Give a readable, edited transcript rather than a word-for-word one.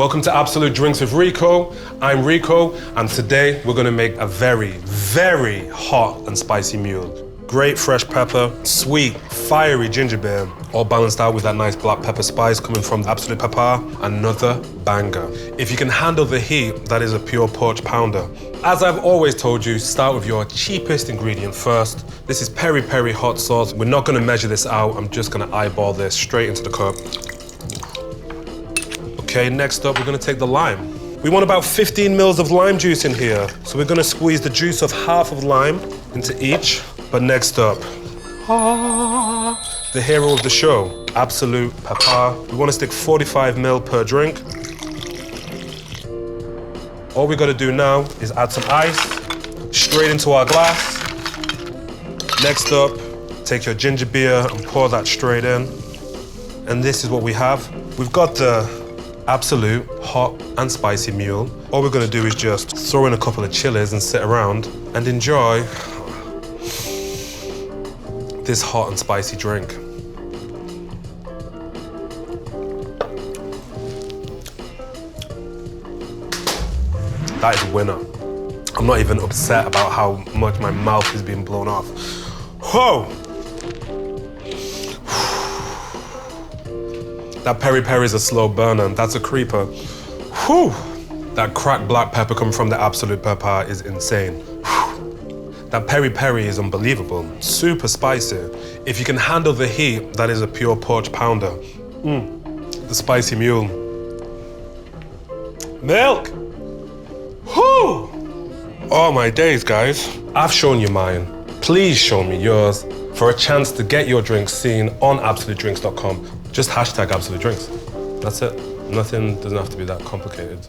Welcome to Absolute Drinks with Rico. I'm Rico, and today we're gonna make a very, very hot and spicy mule. Great fresh pepper, sweet, fiery ginger beer, all balanced out with that nice black pepper spice coming from Absolut Peppar. Another banger. If you can handle the heat, that is a pure porch pounder. As I've always told you, start with your cheapest ingredient first. This is Peri Peri Hot sauce. We're not gonna measure this out. I'm just gonna eyeball this straight into the cup. Okay, next up, we're gonna take the lime. We want about 15 mils of lime juice in here. So we're gonna squeeze the juice of half of lime into each. But next up, the hero of the show, Absolut Peppar. We want to stick 45 ml per drink. All we got to do now is add some ice straight into our glass. Next up, take your ginger beer and pour that straight in. And this is what we have. We've got the Absolute hot and spicy mule. All we're going to do is just throw in a couple of chilies and sit around and enjoy this hot and spicy drink. That is a winner. I'm not even upset about how much my mouth is being blown off. Whoa! That peri peri is a slow burner. That's a creeper. Whew! That cracked black pepper coming from the Absolut Peppar is insane. That peri peri is unbelievable, super spicy. If you can handle the heat, that is a pure porch pounder. The spicy mule. Milk! Whew! Oh my days, guys. I've shown you mine. Please show me yours. For a chance to get your drinks seen on absolutedrinks.com, just hashtag Absolute Drinks. That's it. Nothing doesn't have to be that complicated.